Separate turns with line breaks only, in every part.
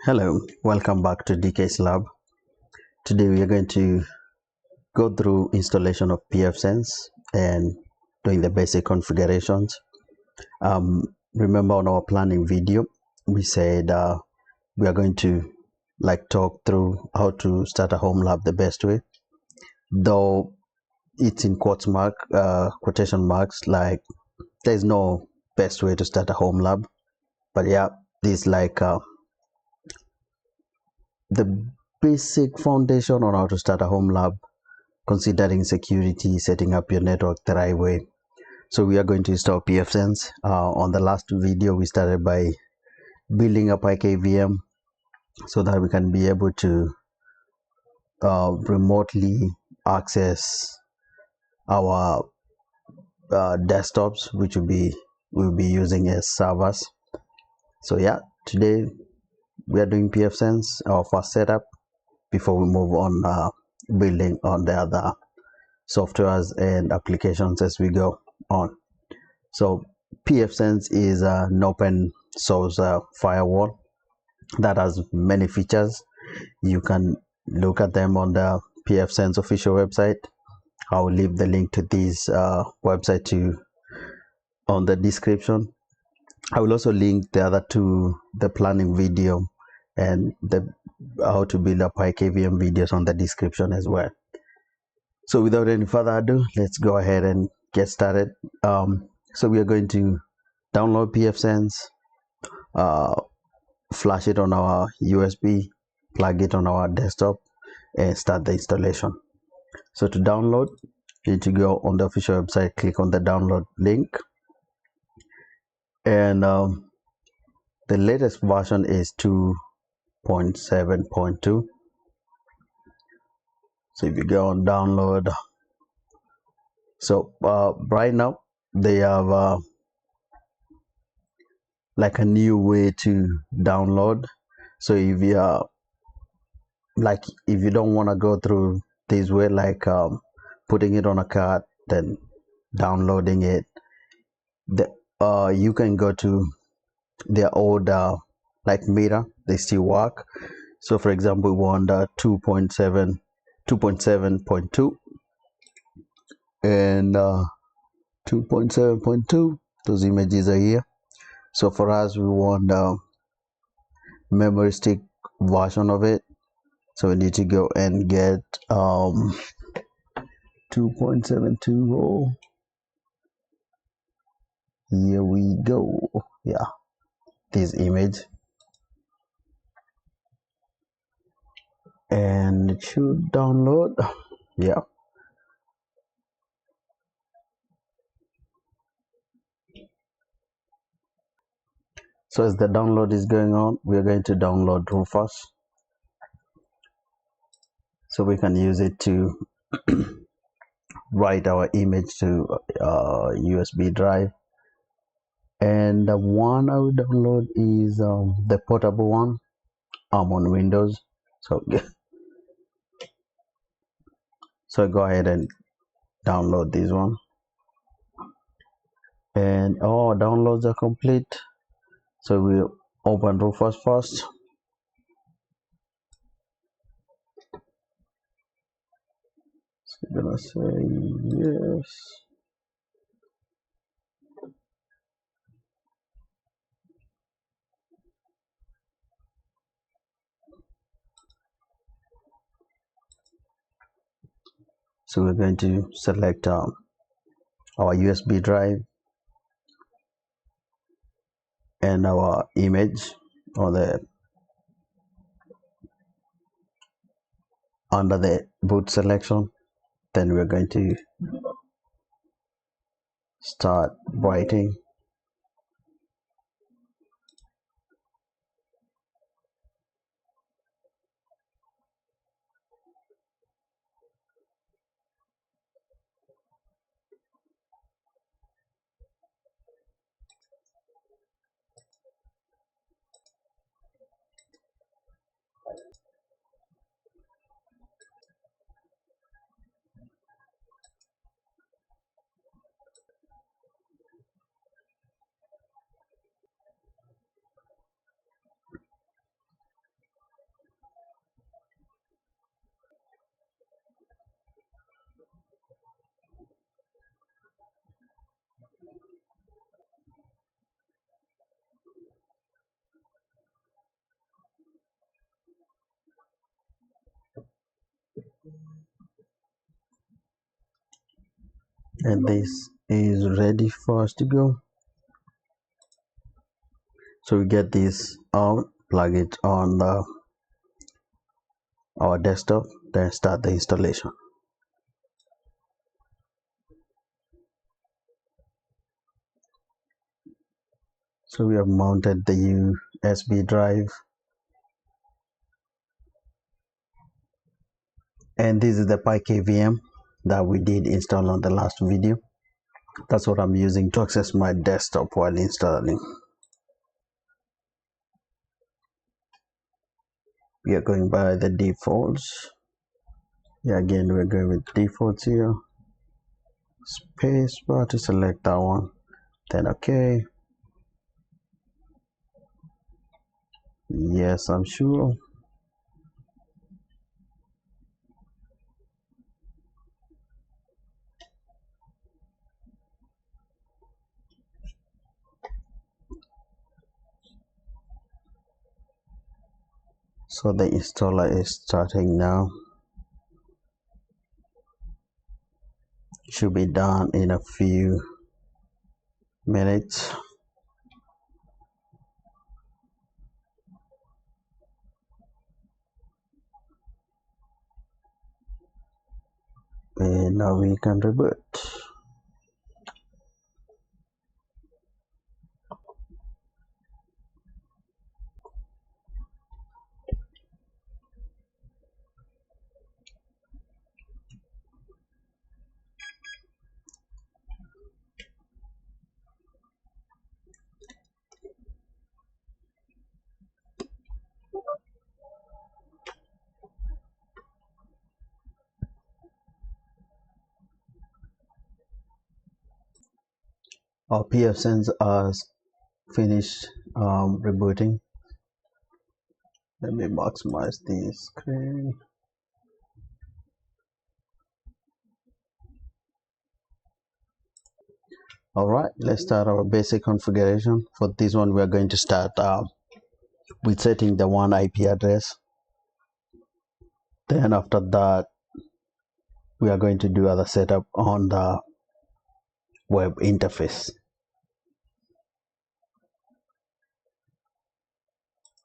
Hello, welcome back to DK's Lab. Today we are going to go through installation of PfSense and doing the basic configurations. Remember on our planning video, we said we are going to talk through how to start a home lab the best way. Though it's in quotation marks, like there's no best way to start a home lab. But yeah, this the basic foundation on how to start a home lab, considering security, setting up your network the right way. So we are going to install PfSense. On the last video, we started by building a PKVM so that we can be able to remotely access our desktops, which we'll be using as servers. So yeah, today we are doing PfSense, our first setup, before we move on building on the other softwares and applications as we go on. So PfSense is an open source firewall that has many features. You can look at them on the PfSense official website. I will leave the link to this website on the description. I will also link the other two, the planning video and the how to build a PyKVM videos on the description as well. So without any further ado, let's go ahead and get started. So we are going to download PfSense, flash it on our USB, plug it on our desktop, and start the installation. So to download, you need to go on the official website, click on the download link, and the latest version is 2.7.2. So if you go on download, so right now they have like a new way to download. So if you are if you don't want to go through this way, putting it on a card then downloading it, you can go to their old meta. They still work. So for example, we want 2.7.2 and 2.7.2. Those images are here. So for us, we want memory stick version of it, so we need to go and get 2.720. Here we go. Yeah, this image, and it should download. Yeah, so as the download is going on, we are going to download Rufus so we can use it to write our image to USB drive. And the one I will download is the portable one. I'm on Windows, so so go ahead and download this one. And downloads are complete, so we'll open Rufus first. So we're gonna say yes. So we're going to select our USB drive and our image under the boot selection. Then we're going to start writing. And this is ready for us to go. So we get this out, plug it on our desktop, then start the installation. So we have mounted the USB drive, and this is the PyKVM that we did install on the last video. That's what I'm using to access my desktop while installing. We are going by the defaults. Yeah, again we're going with defaults here. Space bar to select that one, then okay. Yes, I'm sure. So the installer is starting now. Should be done in a few minutes. And now we can reboot. Our PfSense has finished rebooting. Let me maximize the screen. Alright, let's start our basic configuration. For this one, we are going to start with setting the one IP address. Then after that, we are going to do other setup on the web interface.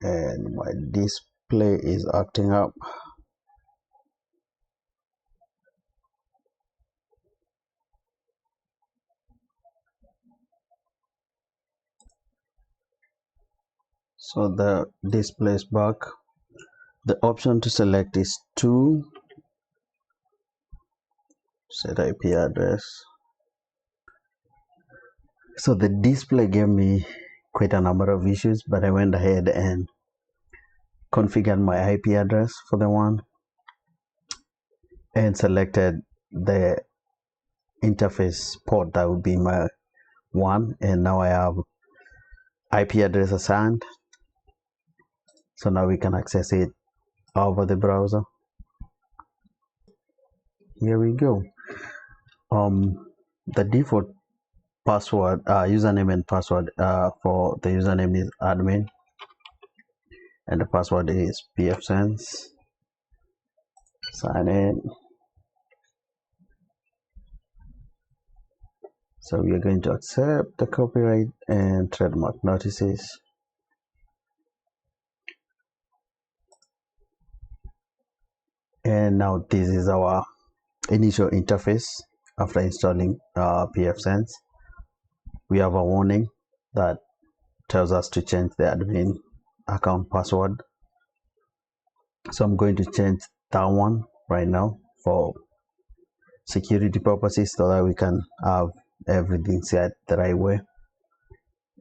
And my display is acting up. So the display is back. The option to select is to set IP address. So the display gave me quite a number of issues, but I went ahead and configured my IP address for the one and selected the interface port that would be my one, and now I have IP address assigned. So now we can access it over the browser. Here we go. The default password, username and password for the username is admin, and the password is PfSense. Sign in. So we are going to accept the copyright and trademark notices. And now this is our initial interface after installing PfSense. We have a warning that tells us to change the admin account password. So I'm going to change that one right now for security purposes so that we can have everything set the right way.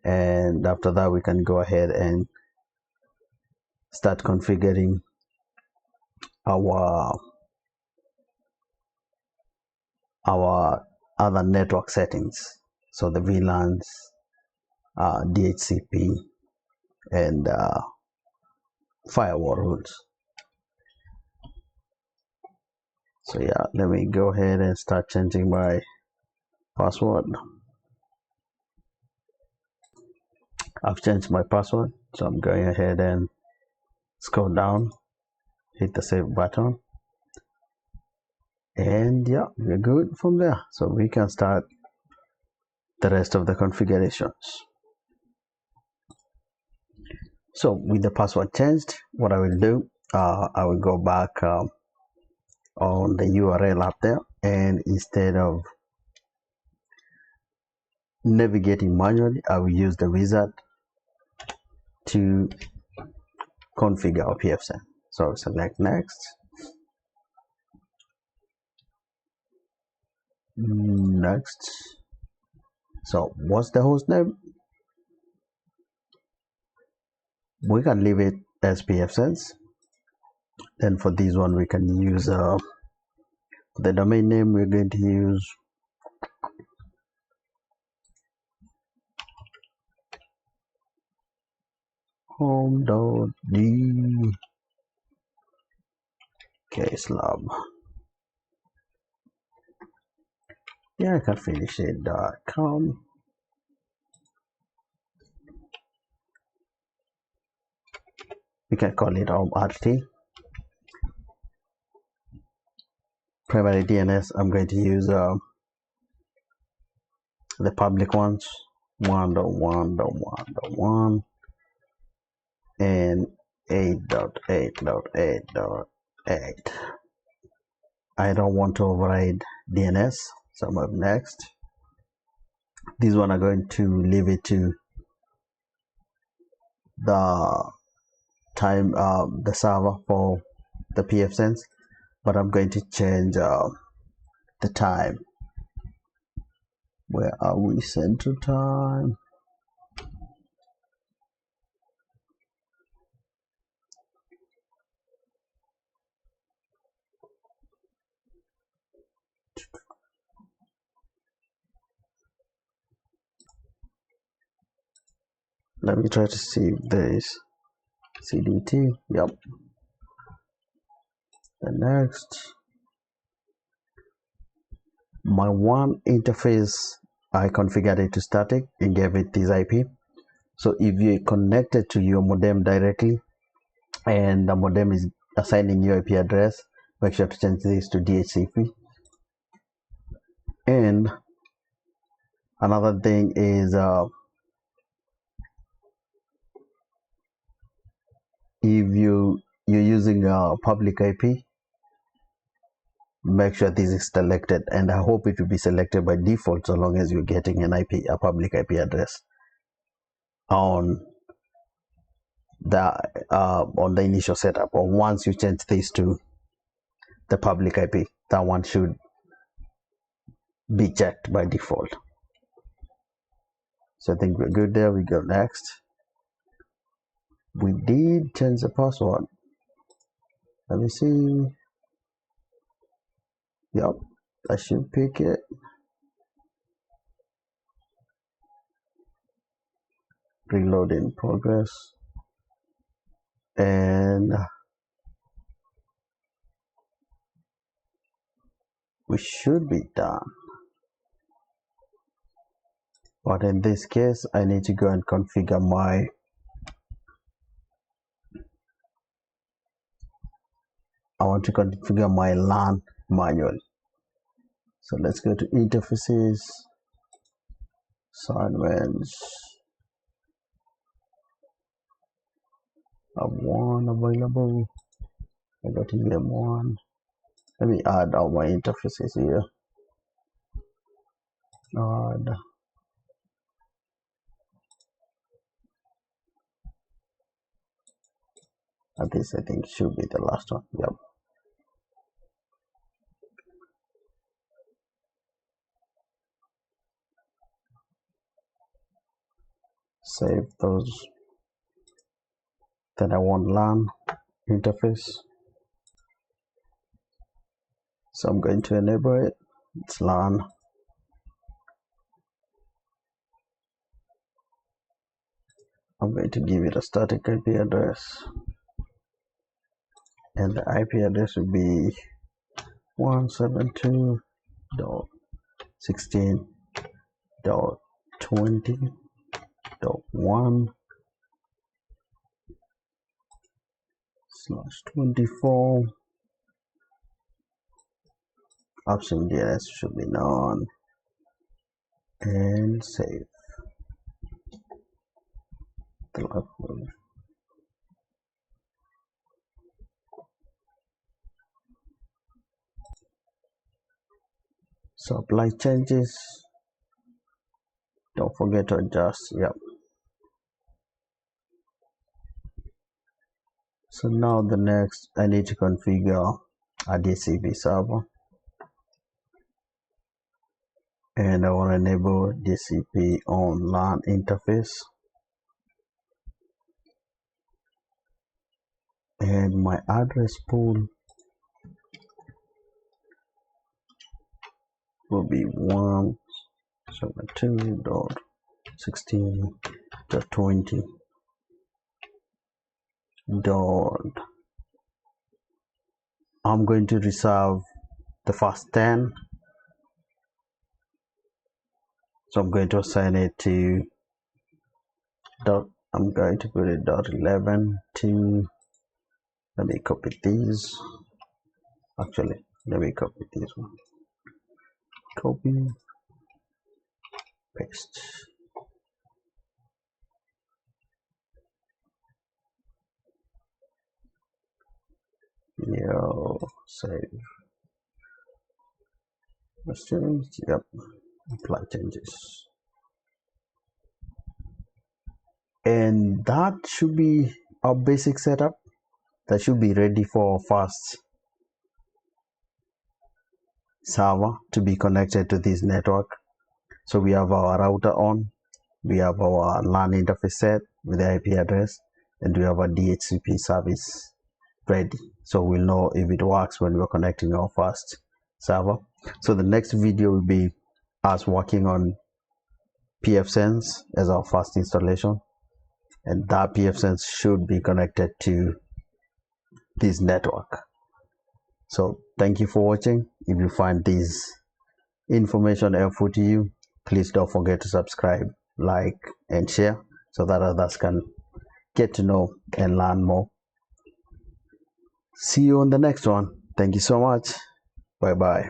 And after that, we can go ahead and start configuring our other network settings. So the VLANs, DHCP, and firewall rules. So yeah, let me go ahead and start changing my password. I've changed my password, so I'm going ahead and scroll down, hit the save button, and yeah, we're good from there. So we can start the rest of the configurations. So with the password changed, what I will do, I will go back on the URL up there, and instead of navigating manually, I will use the wizard to configure our PfSense. So select next. Next. So what's the host name? We can leave it as PfSense. Then for this one, we can use the domain name. We're going to use home.dkslab. Yeah, I can finish it.com. We can call it home.rt. Primary DNS, I'm going to use the public ones, 1.1.1.1 and 8.8.8.8. I don't want to override DNS, so I'm up next. This one I'm going to leave it to the time, the server for the PfSense, but I'm going to change the time. Where are we? Central time. Let me try to see if there is CDT. Yep. The next, my one interface, I configured it to static and gave it this IP. So if you're connected to your modem directly and the modem is assigning your IP address, make sure to change this to DHCP. And another thing is if you're using a public IP, make sure this is selected, and I hope it will be selected by default so long as you're getting an IP, a public IP address on the initial setup. Or once you change this to the public IP, that one should be checked by default. So I think we're good there. We go next. We did change the password. Let me see. Yep, I should pick it. Reload in progress. And we should be done. But in this case, I need to go and configure my LAN manually. So let's go to interfaces, assignments. I have one available. I got EM1. Let me add all my interfaces here. Add. This I think should be the last one. Yep. Save those. Then I want LAN interface. So I'm going to enable it. It's LAN. I'm going to give it a static IP address. And the IP address will be 172.16.20. 1.1/24. Option DNS should be none, and save. So apply changes. Don't forget to adjust. Yep. So now the next, I need to configure a DCP server, and I want to enable DCP on LAN interface, and my address pool will be 172.16.20. I'm going to reserve the first 10, so I'm going to assign it to I'm going to put it .11 to, let me copy these, actually let me copy this one, copy, paste. Save. Let's change. Yep. Apply changes. And that should be our basic setup. That should be ready for fast server to be connected to this network. So we have our router on, we have our LAN interface set with the IP address, and we have a DHCP service ready. So we'll know if it works when we're connecting our fast server. So the next video will be us working on PfSense as our first installation, and that PfSense should be connected to this network. So thank you for watching. If you find this information helpful to you, please don't forget to subscribe, like, and share so that others can get to know and learn more. See you on the next one. Thank you so much. Bye bye.